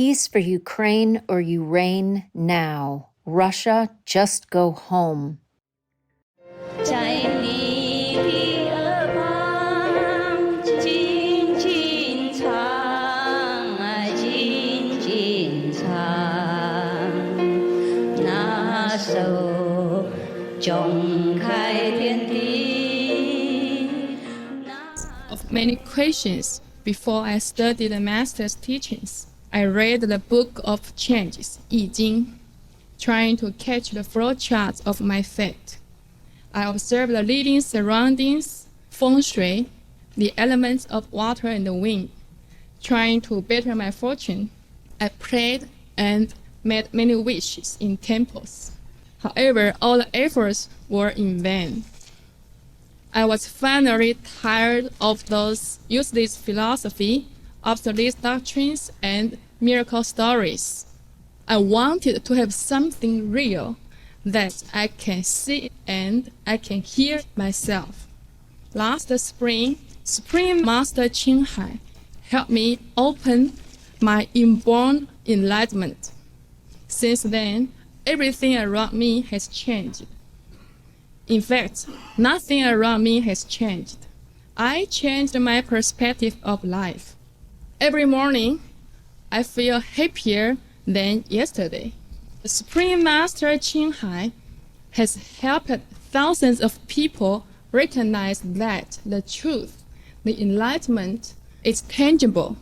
peace for Ukraine or you reign now. Russia, just go home. Of many questions before I studied the Master's teachings, I read the book of changes, Ching, trying to catch the flow charts of my fate. I observed the living surroundings, feng shui, the elements of water and the wind, trying to better my fortune. I prayed and made many wishes in temples. However, all the efforts were in vain. I was finally tired of those useless philosophy, obsolete doctrines, and miracle stories. I wanted to have something real that I can see and I can hear myself. Last spring, Supreme Master Ching helped me open my inborn enlightenment. Since then, everything around me has changed. In fact, nothing around me has changed. I changed my perspective of life. Every morning, I feel happier than yesterday. The Supreme Master Ching has helped thousands of people recognize that the truth, the enlightenment, is tangible,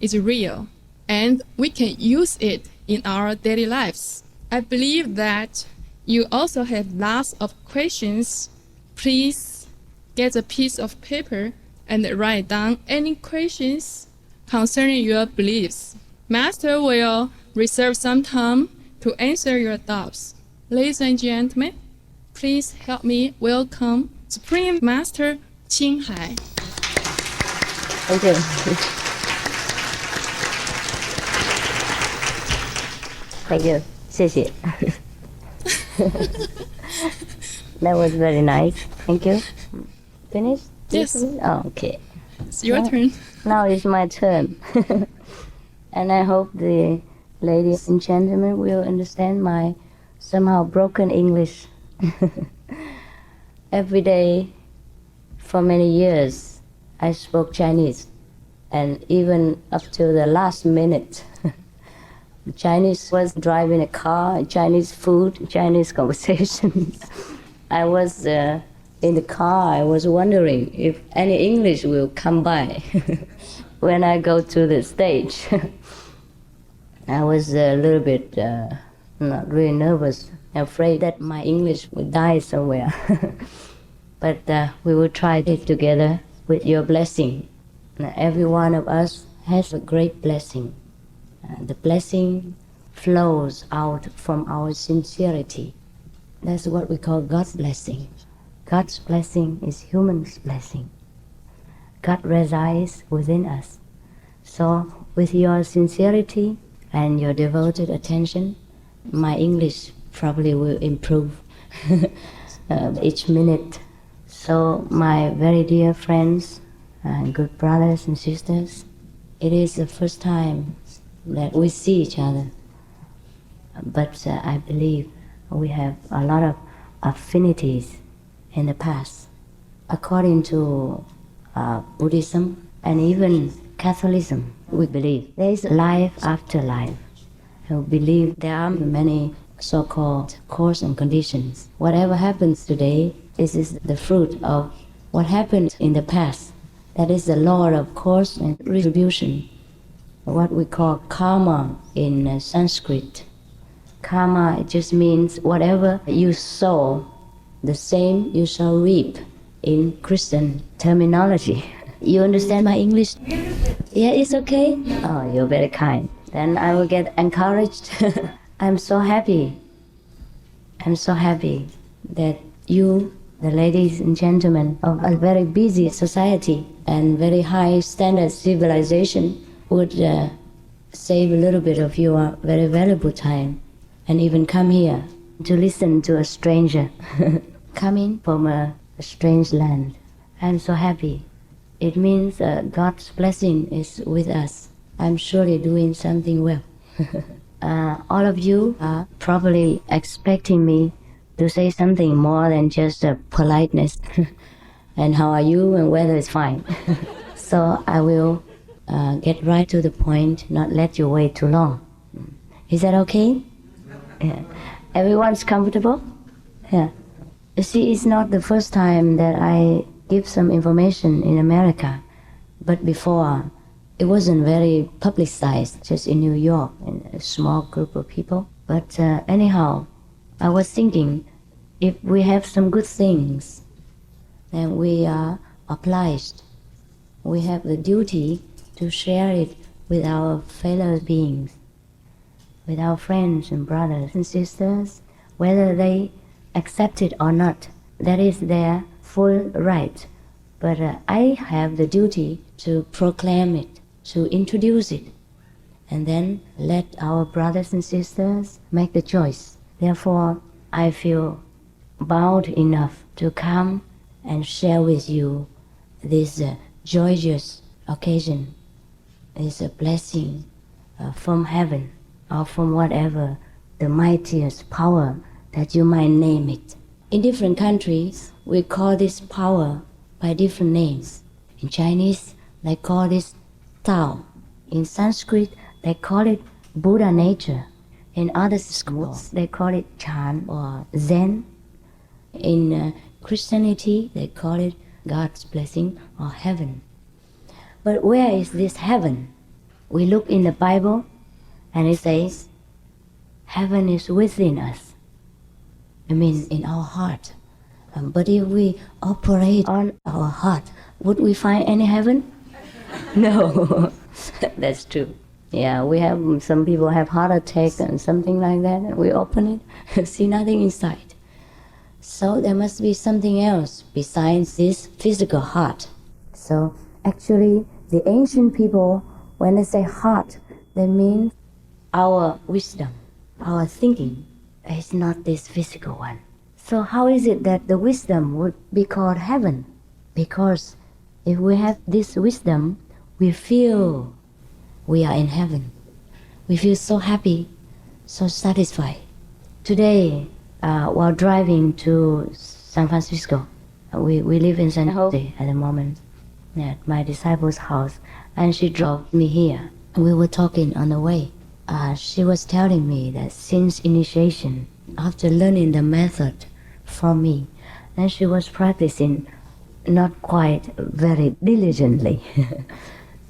is real, and we can use it in our daily lives. I believe that you also have lots of questions. Please get a piece of paper and write down any questions concerning your beliefs. Master will reserve some time to answer your doubts. Ladies and gentlemen, please help me welcome Supreme Master Ching. Thank you. Thank you. 谢谢. That was very nice. Thank you. Finished? Yes. Oh, okay. It's your turn. Now it's my turn. And I hope the ladies and gentlemen will understand my somehow broken English. Every day for many years I spoke Chinese, and even up to the last minute Chinese was driving a car, Chinese food, Chinese conversation. I was in the car, I was wondering if any English will come by when I go to the stage. I was a little bit not really nervous, afraid that my English would die somewhere. But we will try it together with your blessing. Every one of us has a great blessing. The blessing flows out from our sincerity. That's what we call God's blessing. God's blessing is human's blessing. God resides within us. So with your sincerity and your devoted attention, my English probably will improve each minute. So my very dear friends and good brothers and sisters, it is the first time that we see each other. But I believe we have a lot of affinities in the past. According to Buddhism and even Catholicism, we believe there is life after life. We believe there are many so-called cause and conditions. Whatever happens today, this is the fruit of what happened in the past. That is the law of cause and retribution. What we call karma in Sanskrit. Karma just means whatever you sow, the same you shall reap in Christian terminology. You understand my English? Yeah, it's okay? Oh, you're very kind. Then I will get encouraged. I'm so happy. I'm so happy that you, the ladies and gentlemen of a very busy society and very high standard civilization, would save a little bit of your very valuable time and even come here to listen to a stranger coming from a strange land. I'm so happy. It means God's blessing is with us. I'm surely doing something well. All of you are probably expecting me to say something more than just a politeness and how are you and weather is fine. So I will get right to the point, not let you wait too long. Is that okay? Yeah. Everyone's comfortable? Yeah. You see, it's not the first time that I give some information in America, but before it wasn't very publicized, just in New York, in a small group of people. But anyhow, I was thinking, if we have some good things, then we are obliged. We have the duty to share it with our fellow beings, with our friends and brothers and sisters, whether they accept it or not. That is their full right. But I have the duty to proclaim it, to introduce it, and then let our brothers and sisters make the choice. Therefore, I feel bound enough to come and share with you this joyous occasion. It's a blessing from heaven or from whatever the mightiest power that you might name it. In different countries, we call this power by different names. In Chinese, they call this Tao. In Sanskrit, they call it Buddha nature. In other schools, they call it Chan or Zen. In Christianity, they call it God's blessing or heaven. But where is this heaven? We look in the Bible and it says, heaven is within us. It means in our heart. But if we operate on our heart, would we find any heaven? No, that's true. Yeah, we have, some people have heart attack and something like that, and we open it, see nothing inside. So there must be something else besides this physical heart. So actually, the ancient people, when they say heart, they mean our wisdom, our thinking. It's not this physical one. So how is it that the wisdom would be called heaven? Because if we have this wisdom, we feel we are in heaven. We feel so happy, so satisfied. Today, while driving to San Francisco, we live in San Jose at the moment, at my disciple's house, and she drove me here. We were talking on the way. She was telling me that since initiation, after learning the method from me, then she was practicing not quite very diligently,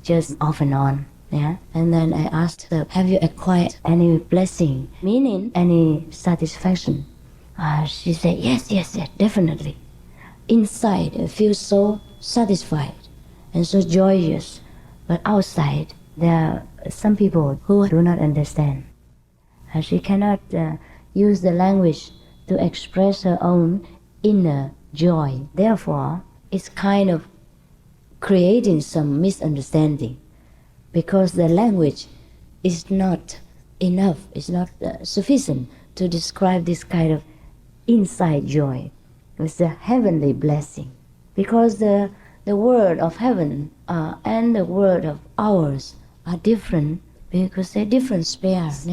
just off and on. Yeah. And then I asked her, have you acquired any blessing, meaning any satisfaction? She said, yes, definitely. Inside, I feel so satisfied and so joyous. But outside, there are some people who do not understand. She cannot use the language to express her own inner joy. Therefore, it's kind of creating some misunderstanding, because the language is not enough, it's not sufficient to describe this kind of inside joy. It's a heavenly blessing. Because the word of heaven and the word of ours are different, because they're different spheres.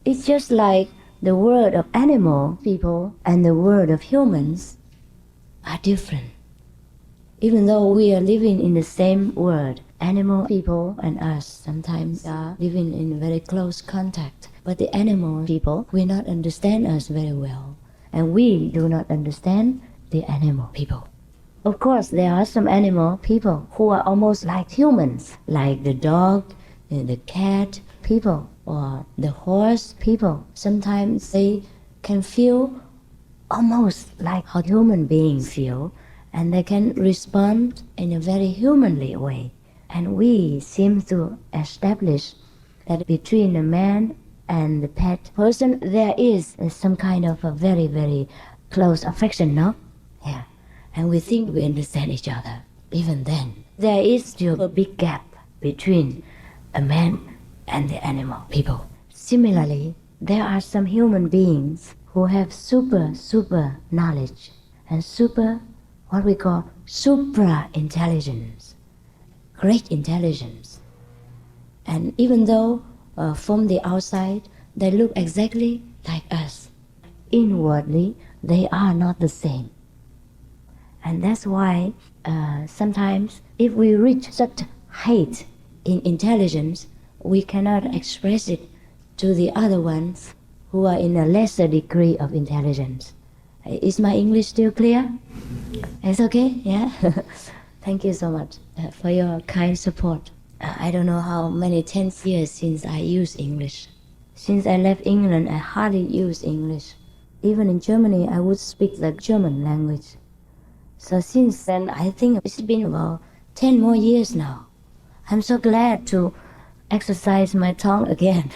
It's just like the word of animal people and the word of humans are different. Even though we are living in the same world, animal people and us sometimes are living in very close contact. But the animal people will not understand us very well, and we do not understand the animal people. Of course, there are some animal people who are almost like humans, like the dog, the cat people, or the horse people. Sometimes they can feel almost like how human beings feel, and they can respond in a very humanly way. And we seem to establish that between the man and the pet person, there is some kind of a very, very close affection, no? Yeah. And we think we understand each other. Even then, there is still a big gap between a man and the animal people. Similarly, there are some human beings who have super knowledge and what we call supra-intelligence, great intelligence. And even though from the outside, they look exactly like us. Inwardly, they are not the same. And that's why sometimes if we reach such height in intelligence, we cannot express it to the other ones who are in a lesser degree of intelligence. Is my English still clear? It's okay? Yeah? Thank you so much for your kind support. I don't know how many 10 years since I use English. Since I left England, I hardly use English. Even in Germany, I would speak the German language. So since then, I think it's been about 10 more years now. I'm so glad to exercise my tongue again.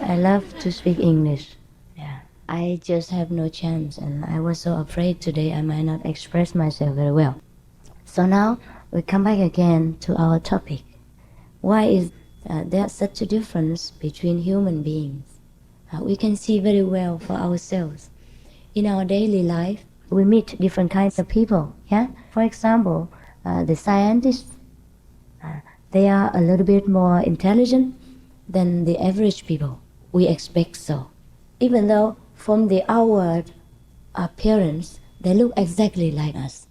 I love to speak English. Yeah. I just have no chance, and I was so afraid today I might not express myself very well. So now we come back again to our topic. Why is there such a difference between human beings? We can see very well for ourselves. In our daily life, we meet different kinds of people. Yeah. For example, the scientists, they are a little bit more intelligent than the average people. We expect so. Even though from the outward appearance, they look exactly like us.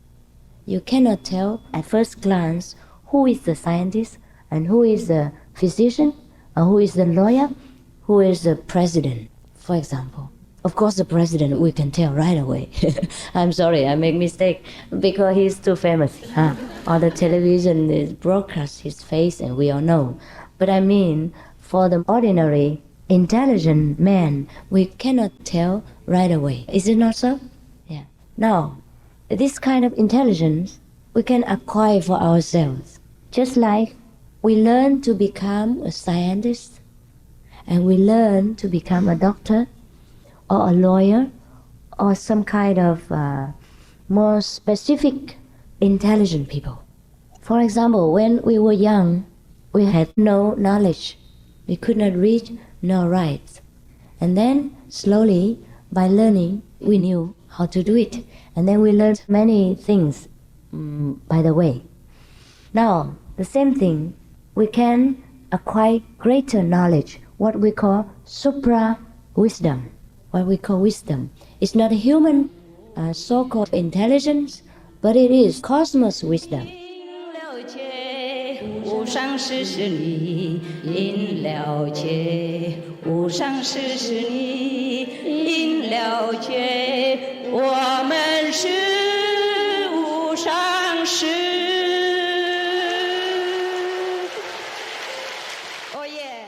You cannot tell at first glance who is the scientist and who is the physician, or who is the lawyer, who is the president, for example. Of course, the president we can tell right away. I'm sorry, I make mistake because he's too famous. Or the television is broadcast his face and we all know. But I mean, for the ordinary, intelligent man, we cannot tell right away. Is it not so? Yeah. Now, this kind of intelligence we can acquire for ourselves. Just like we learn to become a scientist and we learn to become a doctor or a lawyer or some kind of more specific intelligent people. For example, when we were young, we had no knowledge. We could not read nor write. And then slowly, by learning, we knew how to do it. And then we learned many things by the way. Now, the same thing, we can acquire greater knowledge, what we call supra-wisdom. What we call wisdom. It's not a human so-called intelligence, but it is cosmos wisdom. 无上师是你，因了解；无上师是你，因了解。我们是。